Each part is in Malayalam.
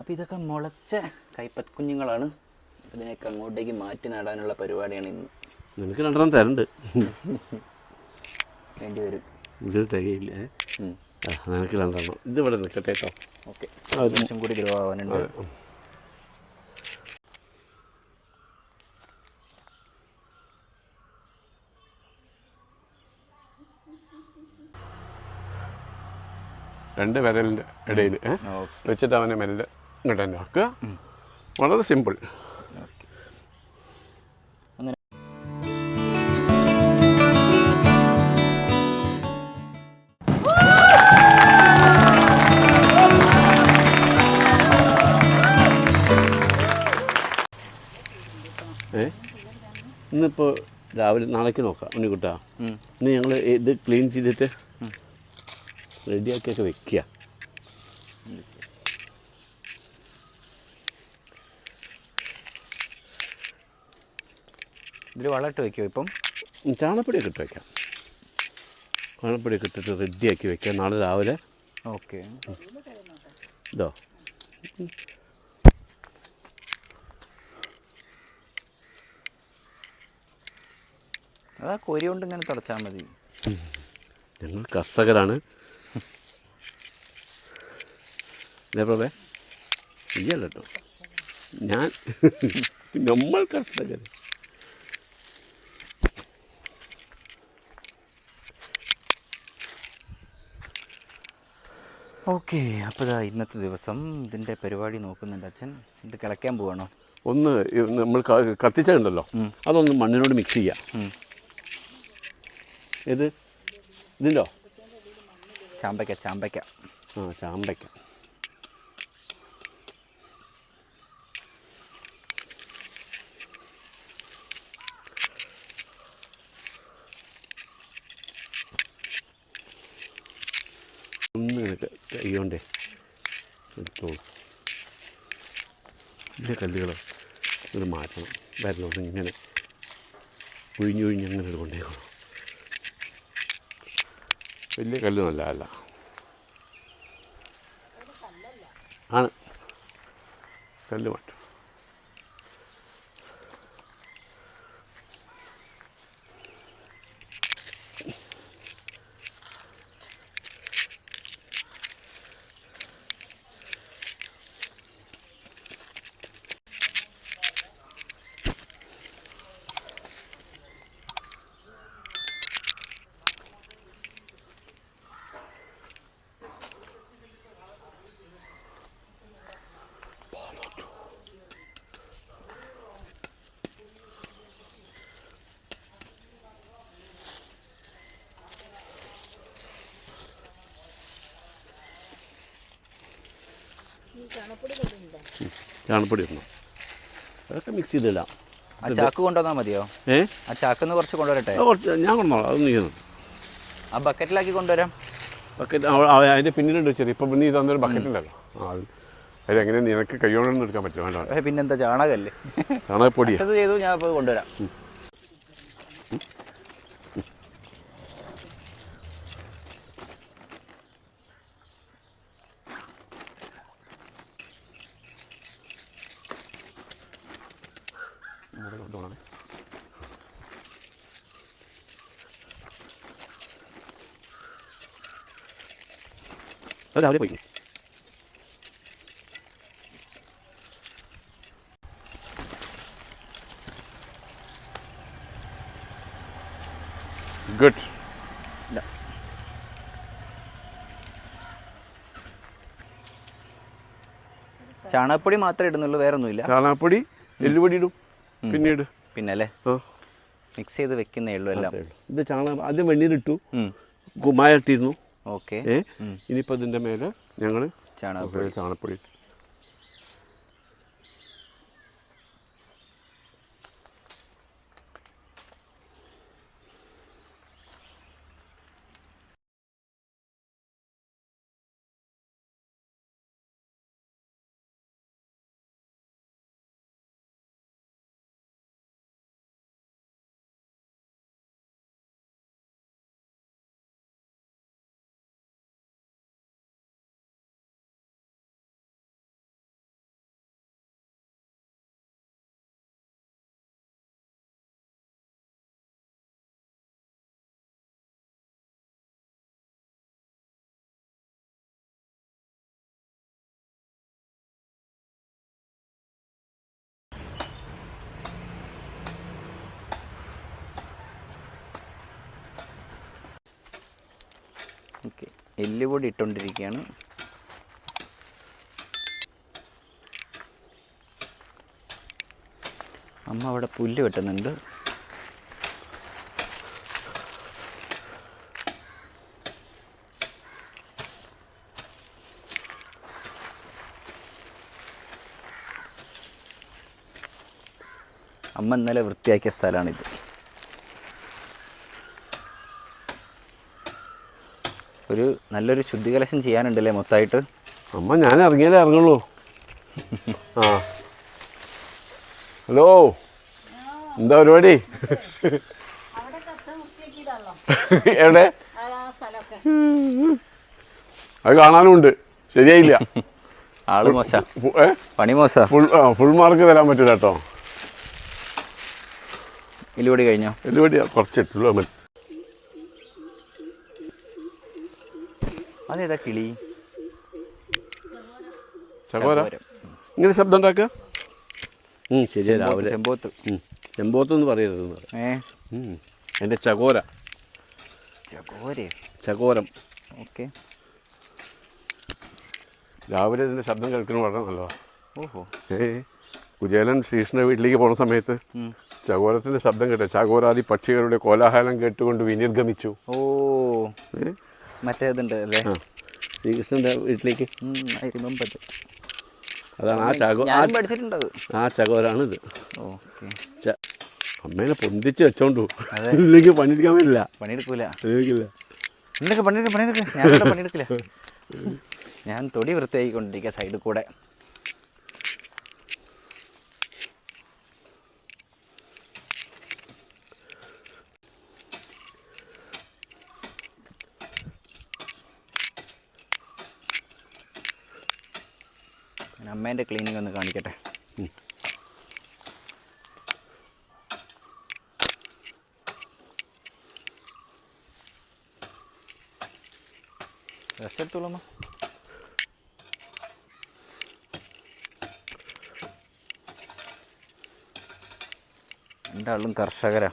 അപ്പോൾ ഇതൊക്കെ മുളച്ച കൈപ്പക്കുഞ്ഞുങ്ങളാണ്. ഇതിനെയൊക്കെ അങ്ങോട്ടേക്ക് മാറ്റി നടാനുള്ള പരിപാടിയാണ് ഇന്ന്. നിനക്ക് രണ്ടെണ്ണം തരണ്ട് വേണ്ടി വരും. ഇത് തികയില്ലേ? നിനക്ക് രണ്ടെണ്ണം ഇത് ഇവിടെ നിൽക്കട്ടെ കേട്ടോ. ഓക്കെ, കുറച്ചും കൂടി ഗ്രോ ആവാനുണ്ട്. രണ്ട് വിരലിൻ്റെ ഇടയിൽ വെച്ചിട്ട് അവനെ മെല്ലെ ഇങ്ങോട്ട് തന്നെ ആക്കുക. വളരെ സിമ്പിൾ. ഇന്നിപ്പോൾ രാവിലെ നാളേക്ക് നോക്കാം ഉണ്ണിക്കുട്ടാ. ഇന്ന് ഞങ്ങൾ ഇത് ക്ലീൻ ചെയ്തിട്ട് റെഡിയാക്കിയൊക്കെ വെക്കുക. ഇതിൽ വളമിട്ട് വയ്ക്കുമോ? ഇപ്പം ചാണപ്പൊടിയൊക്കെ ഇട്ട് വയ്ക്കാം. ചാണപ്പൊടിയൊക്കെ ഇട്ടിട്ട് റെഡിയാക്കി വെക്കാം നാളെ രാവിലെ. ഓക്കെ, ഇതോ അതാ കോരി കൊണ്ട് ഇങ്ങനെ തുടച്ചാൽ മതി. ഞങ്ങൾ കർഷകരാണ്. പ്രഭേ ഇയല്ല കേട്ടോ, ഞാൻ നമ്മൾ കർഷകർ. ഓക്കെ, അപ്പോൾ ഇതാ ഇന്നത്തെ ദിവസം ഇതിൻ്റെ പരിപാടി നോക്കുന്നുണ്ട് അച്ഛൻ. ഇത് കിളയ്ക്കാൻ പോവാണോ? ഒന്ന് നമ്മൾ കത്തിച്ചുണ്ടല്ലോ, അതൊന്ന് മണ്ണിനോട് മിക്സ് ചെയ്യാം. ഇതിൻ്റെ ചാമ്പയ്ക്ക. ചാമ്പയ്ക്ക ഒന്ന് കൈകൊണ്ടേ എടുത്തോളൂ. ഇതിൻ്റെ കല്ലുകൾ ഇത് മാറ്റണം. വരലോട്ട് ഇങ്ങനെ ഒഴിഞ്ഞൊഴിഞ്ഞ് അങ്ങനെ ഇത് കൊണ്ടേക്കണം. വലിയ കല്ല് നല്ലതല്ല ആണ്. കല്ല് മാറ്റും. ചാണപ്പൊടി ഇടണം. അതൊക്കെ മിക്സ് ചെയ്തിടാം. ആ ചാക്ക് കൊണ്ടുവന്നാൽ മതിയോ? ആ ചാക്കിന്ന് കുറച്ച് കൊണ്ടുവരട്ടെ? ഞാൻ കൊണ്ടുവന്നോളാം. അതൊന്നും ചെയ്യുന്നു. ആ ബക്കറ്റിലാക്കി കൊണ്ടുവരാം. ബക്കറ്റ് അതിൻ്റെ പിന്നിലുണ്ട്. ചെറിയ ഇപ്പം നീ തന്നൊരു ബക്കറ്റ് ഉണ്ടല്ലോ, അതിലെങ്ങനെ നിനക്ക് കൈകൊണ്ടൊന്നും എടുക്കാൻ പറ്റും. വേണ്ട, പിന്നെന്താ, ചാണകല്ലേ, ചാണകപ്പൊടി അത് ചെയ്തു. ഞാൻ ഇപ്പോൾ കൊണ്ടുവരാം. അത് രാവിലെ പോയി. ഗുഡ്. ചാണകപ്പൊടി മാത്രമേ ഇടുന്നുള്ളൂ, വേറെ ഒന്നുമില്ല. ചാണകപ്പൊടി, എല്ലുപൊടി ഇടും പിന്നീട്. പിന്നല്ലേ മിക്സ് ചെയ്ത് വെക്കുന്നേ ഉള്ളൂ എല്ലാം. ഇത് ചാണകം ആദ്യം വെണ്ണീരിട്ടു, കുമ്മായിട്ടിരുന്നു. ഓക്കെ, ഇനിയിപ്പോൾ ഇതിൻ്റെ മേലെ ഞങ്ങൾ ചാണകപ്പൊടി എല്ലുപൊടി ഇട്ടുകൊണ്ടിരിക്കുകയാണ്. അമ്മ അവിടെ പുല്ല് വെട്ടുന്നുണ്ട്. അമ്മ ഇന്നലെ വൃത്തിയാക്കിയ സ്ഥലമാണിത്. ഒരു നല്ലൊരു ശുദ്ധികലശം ചെയ്യാനുണ്ടല്ലേ മൊത്തമായിട്ട്. അമ്മ ഞാൻ ഇറങ്ങിയാലേ ഇറങ്ങുള്ളൂ. ആ ഹലോ, എന്താ പരിപാടി? എവിടെ? അത് കാണാനുണ്ട്. ശരിയായില്ല. ആള് മോശ, പണി മോശ. ഫുൾ മാർക്ക് തരാൻ പറ്റൂല കേട്ടോ. എല്ലുപൊടി കഴിഞ്ഞോ? എല്ലുപൊടി കുറച്ചിട്ടുള്ളൂ. അതേതാ കിളി? ചകോര. ഇങ്ങനെ ശബ്ദം ഉണ്ടാക്കുക. ശരിയാ, രാവിലെ ചെമ്പോത്ത്. ചെമ്പോത്തെന്ന് പറയരുത്. എൻ്റെ ചകോര. ചകോരം. ഓക്കെ. രാവിലെ ഇതിൻ്റെ ശബ്ദം കേൾക്കുന്നത് വളരെ നല്ലതാണ്. ഓഹോ. കുചേലൻ ശ്രീകൃഷ്ണൻ്റെ വീട്ടിലേക്ക് പോകുന്ന സമയത്ത് ചകോരത്തിൻ്റെ ശബ്ദം കേട്ട ചകോരാദി പക്ഷികളുടെ കോലാഹലം കേട്ടുകൊണ്ട് വിനിർഗമിച്ചു. ഓ, മറ്റേതുണ്ട് അല്ലേ ശ്രീകൃഷ്ണൻ്റെ വീട്ടിലേക്ക്. അതാണ് പഠിച്ചിട്ടുണ്ടത്. ആ ചകോരാണിത്. ഓക്കെ. അമ്മേനെ പൊന്തിച്ച് വെച്ചോണ്ടു, ഇല്ലെങ്കിൽ പണിയെടുക്കാൻ പറ്റില്ല. പണിയെടുക്കൂല. പണിയെടുക്കില്ല. ഞാൻ തൊടി വൃത്തിയാക്കിക്കൊണ്ടിരിക്കുക സൈഡിൽ കൂടെ. അമ്മേൻ്റെ ക്ലീനിങ് ഒന്ന് കാണിക്കട്ടെ. റെസ്റ്റ് എടുത്തോളൂ. രണ്ടാളും കർഷകരാ.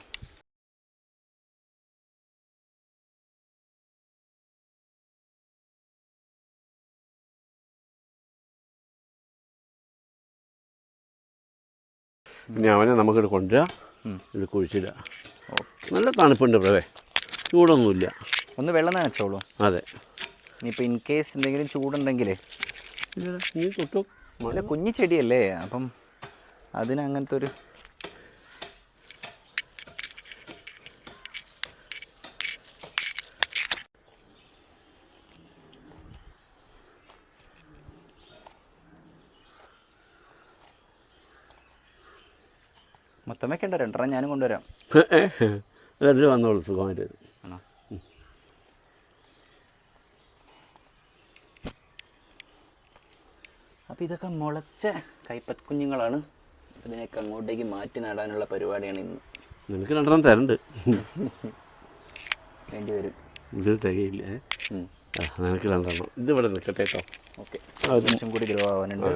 ഇനി അവനെ നമുക്കിത് കൊണ്ടുവരാം, ഇത് കുഴിച്ചിടുക. നല്ല തണുപ്പുണ്ട് പ്രവേ, ചൂടൊന്നുമില്ല. ഒന്ന് വെള്ളം നനച്ചോളൂ. അതെ. ഇനിയിപ്പോൾ ഇൻ കേസ് എന്തെങ്കിലും ചൂടുണ്ടെങ്കിലേ നീ തൊട്ടു. നല്ല കുഞ്ഞു ചെടിയല്ലേ, അപ്പം അതിനങ്ങനത്തെ ഒരു മൊത്തം വെക്കണ്ട, രണ്ടെണ്ണം ഞാനും കൊണ്ടുവരാം. രണ്ടിൽ വന്നോളൂ, സുഖമായിട്ട്. ആണോ? അപ്പോൾ ഇതൊക്കെ മുളച്ച കൈപ്പത്ത് കുഞ്ഞുങ്ങളാണ്. ഇതിനെയൊക്കെ അങ്ങോട്ടേക്ക് മാറ്റി നടാനുള്ള പരിപാടിയാണ് ഇന്ന്. നിനക്ക് രണ്ടെണ്ണം തരണ്ട്. വേണ്ടി വരും. ഇത് തികയില്ല. നിനക്ക് രണ്ടെണ്ണം. ഇതിവിടെ നിൽക്കട്ടെ കേട്ടോ. ഓക്കെ. കുറച്ചും കൂടി ഗ്രോ ആവാനുണ്ട്.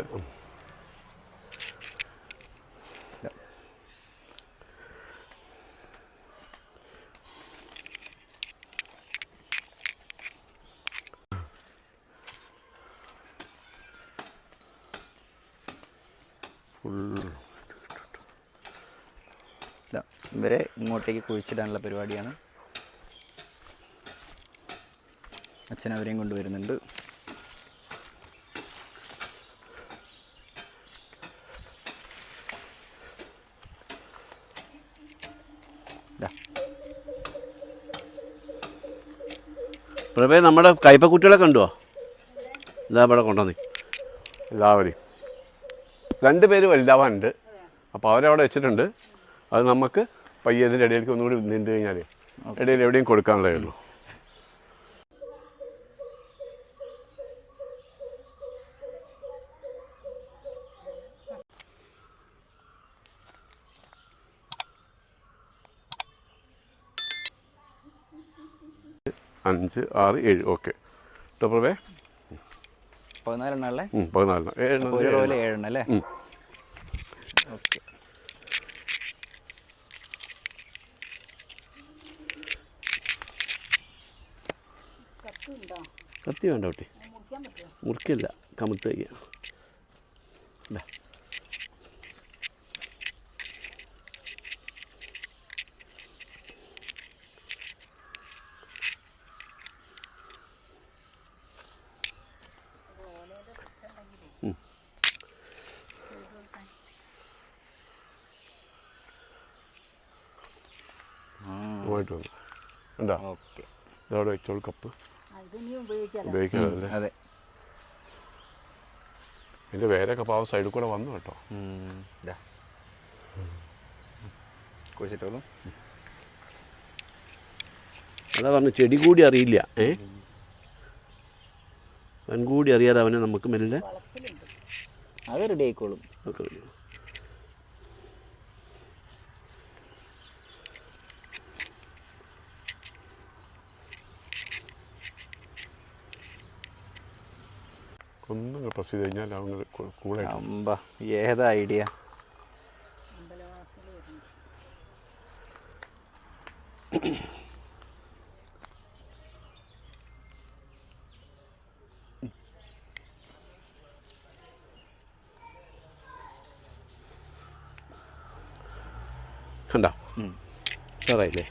ഇവരെ ഇങ്ങോട്ടേക്ക് കുഴിച്ചിടാനുള്ള പരിപാടിയാണ്. അച്ഛൻ അവരെയും കൊണ്ടുവരുന്നുണ്ട്. പ്രഭേ, നമ്മുടെ കയ്പക്കുട്ടികളെ കണ്ടുവോ? ഇതാ ഇവിടെ കൊണ്ടുവന്നേ എല്ലാവരെയും. 2 പേര് വലുതാവാനുണ്ട്. അപ്പോൾ അവരവിടെ വെച്ചിട്ടുണ്ട്. അത് നമുക്ക് പയ്യെ ഇതിൻ്റെ ഇടയിലേക്ക് ഒന്നുകൂടി നീണ്ടു കഴിഞ്ഞാൽ ഇടയിൽ എവിടെയും കൊടുക്കാനുള്ളതേ ഉള്ളൂ. അഞ്ച്, 6, 7. ഓക്കെ കേട്ടോ പ്രഭേ. 14 എണ്ണം അല്ലേ? 14. 7 എണ്ണം അല്ലേ? ഓക്കെ. കത്തി വേണ്ട കുട്ടി, മുറിക്കില്ല, കമുത്ത് വയ്ക്കുക. പോയിട്ട് വന്നു എന്താ ഓക്കെ. ഇതവിടെ വെച്ചോളൂ കപ്പ്. ഉപയോഗിക്കാമല്ലേ? അതെ. ഇതിൻ്റെ വേരൊക്കെ പാവം സൈഡിൽ കൂടെ വന്നു കേട്ടോ. കുഴിച്ചിട്ടോളൂ. അതാ പറഞ്ഞു ചെടി കൂടി അറിയില്ല. അവൻ കൂടി അറിയാതെ അവനെ നമുക്ക് മെല്ലെ അത് റെഡി ആയിക്കോളും. ഒന്നും പ്രസ് ചെയ്ത് കഴിഞ്ഞാൽ അവങ്ങൾ കൂടെ. ഏതാ ഐഡിയ? കണ്ടോ സാറായില്ലേ?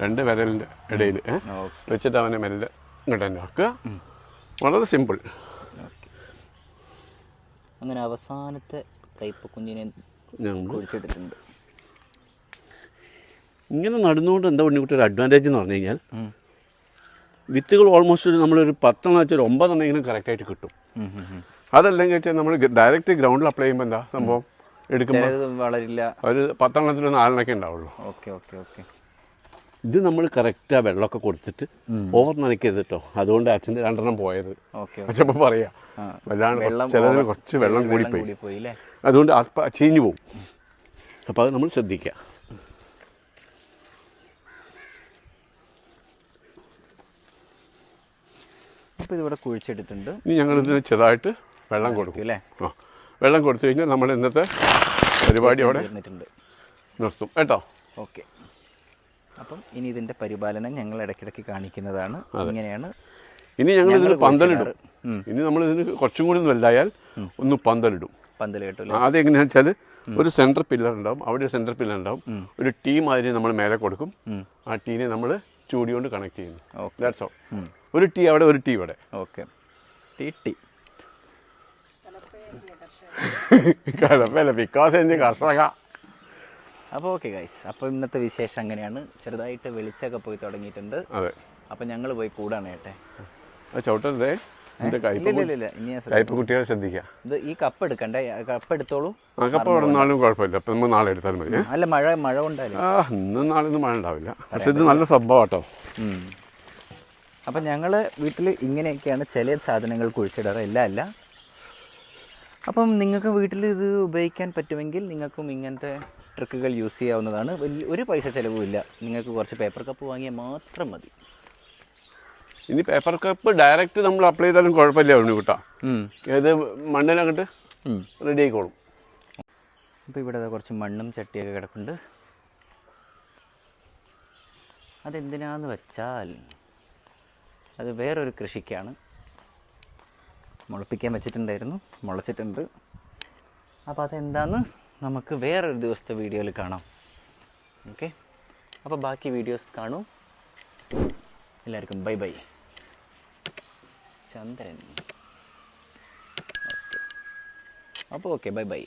രണ്ട് വിരലിൻ്റെ ഇടയിൽ വെച്ചിട്ട് അവനെ മെല്ലെ ഇങ്ങോട്ട് തന്നെ ആക്കുക. വളരെ സിമ്പിൾ. അങ്ങനെ അവസാനത്തെ കയ്പക്കുഞ്ഞിനെ കുഴിച്ചിട്ടിട്ടുണ്ട്. ഇങ്ങനെ നടുന്നുകൊണ്ട് എന്താ ഉണ്ണിക്കുട്ടി ഒരു അഡ്വാൻറ്റേജ് എന്ന് പറഞ്ഞു കഴിഞ്ഞാൽ വിത്തുകൾ ഓൾമോസ്റ്റ് നമ്മളൊരു 10 വെച്ചാൽ ഒരു 9 ഇങ്ങനെ കറക്റ്റായിട്ട് കിട്ടും. അതല്ലെങ്കിൽ വെച്ചാൽ നമ്മൾ ഡയറക്റ്റ് ഗ്രൗണ്ടിൽ അപ്ലൈ ചെയ്യുമ്പോൾ എന്താ സംഭവം എടുക്കുമ്പോൾ വളരില്ല. ഒരു 10 4 ഉണ്ടാവുള്ളൂ. Okay okay okay. ഇത് നമ്മൾ കറക്റ്റ് ആ വെള്ളമൊക്കെ കൊടുത്തിട്ട് ഓവർ നനയ്ക്കരുത് കേട്ടോ. അതുകൊണ്ട് അച്ഛൻ്റെ 2 പോയത്. അച്ഛപ്പോൾ പറയാം വല്ലാണ്ട് ചിലതിന് കുറച്ച് വെള്ളം കൂടിപ്പോയി, അതുകൊണ്ട് ചീഞ്ഞു പോകും. അപ്പോൾ അത് നമ്മൾ ശ്രദ്ധിക്കുക. അപ്പോൾ ഇതിവിടെ കുഴിച്ചിട്ടിട്ടുണ്ട്. ഇനി ഞങ്ങളിതിന് ചെറുതായിട്ട് വെള്ളം കൊടുക്കും അല്ലേ? വെള്ളം കൊടുത്തു കഴിഞ്ഞാൽ നമ്മൾ ഇന്നത്തെ പരിപാടി അവിടെ നിർത്തും കേട്ടോ. ഓക്കെ. അപ്പം ഇനി ഇതിൻ്റെ പരിപാലനം ഞങ്ങൾ ഇടയ്ക്കിടയ്ക്ക് കാണിക്കുന്നതാണ്. ഇങ്ങനെയാണ്. ഇനി ഞങ്ങൾ ഇതിന് പന്തലിടും. ഇനി നമ്മൾ ഇതിന് കുറച്ചും കൂടി വലുതായാൽ ഒന്ന് പന്തലിടും. പന്തൽ കേട്ടോ. ആദ്യം എങ്ങനെയാണെന്ന് വെച്ചാൽ ഒരു സെൻട്രൽ പില്ലർ ഉണ്ടാവും, അവിടെ ഒരു സെൻട്രൽ പില്ലർ ഉണ്ടാവും, ഒരു ടീ മാതിരി നമ്മൾ മേലെ കൊടുക്കും. ആ ടീനെ നമ്മൾ ചൂടി കൊണ്ട് കണക്ട് ചെയ്യുന്നു. That's all. ഒരു ടീ അവിടെ, ഒരു ടീ ഇവിടെ. ഓക്കെ. ടീ കടപ്പല്ല ബിക്കോസ് എൻ്റെ കർഷക. അപ്പോൾ ഓക്കെ ഗൈസ്, അപ്പോൾ ഇന്നത്തെ വിശേഷം അങ്ങനെയാണ്. ചെറുതായിട്ട് വെളിച്ചൊക്കെ പോയി തുടങ്ങിയിട്ടുണ്ട്. അതെ. അപ്പം ഞങ്ങൾ പോയി കൂടാണ് ഏട്ടെ. ചവിട്ടരുതേ, കയ്പ കുട്ടികളെ ശ്രദ്ധിക്കുക. ഇത് ഈ കപ്പ് എടുക്കണ്ടേ? കപ്പ് എടുത്തോളൂ. കപ്പ് ഇടുന്നാലും കുഴപ്പമില്ല. അപ്പം നമ്മൾ നാളെ എടുത്താൽ മതി. അല്ല മഴ ഉണ്ടായില്ല. ഇന്നും നാളെ ഒന്നും മഴ ഉണ്ടാവില്ല. പക്ഷെ ഇത് നല്ല സംഭവം കേട്ടോ. അപ്പം ഞങ്ങൾ വീട്ടിൽ ഇങ്ങനെയൊക്കെയാണ് ചില സാധനങ്ങൾ കുഴിച്ചിടാറ്, എല്ലാം അല്ല. അപ്പം നിങ്ങൾക്ക് വീട്ടിൽ ഇത് ഉപയോഗിക്കാൻ പറ്റുമെങ്കിൽ നിങ്ങൾക്കും ഇങ്ങനത്തെ ട്രിക്കുകൾ യൂസ് ചെയ്യാവുന്നതാണ്. ഒരു പൈസ ചിലവുമില്ല. നിങ്ങൾക്ക് കുറച്ച് പേപ്പർ കപ്പ് വാങ്ങിയാൽ മാത്രം മതി. ഇനി പേപ്പർ കപ്പ് ഡയറക്റ്റ് നമ്മൾ അപ്ലൈ ചെയ്താലും കുഴപ്പമില്ല ഉണ്ണിക്കുട്ടാ. ഏത് മണ്ണിലങ്ങോട്ട് റെഡി ആയിക്കോളും. അപ്പോൾ ഇവിടെ കുറച്ച് മണ്ണും ചട്ടിയൊക്കെ കിടപ്പുണ്ട്. അതെന്തിനാന്ന് വെച്ചാൽ അത് വേറൊരു കൃഷിക്കാണ്. മുളപ്പിക്കാൻ വെച്ചിട്ടുണ്ടായിരുന്നു, മുളച്ചിട്ടുണ്ട്. അപ്പോൾ അതെന്താന്ന് നമുക്ക് വേറൊരു ദിവസത്തെ വീഡിയോയിൽ കാണാം. ഓക്കെ, അപ്പോൾ ബാക്കി വീഡിയോസ് കാണൂ. എല്ലാവർക്കും ബൈ ബൈ. ചന്ദ്രൻ. അപ്പോൾ ഓക്കെ, ബൈ ബൈ.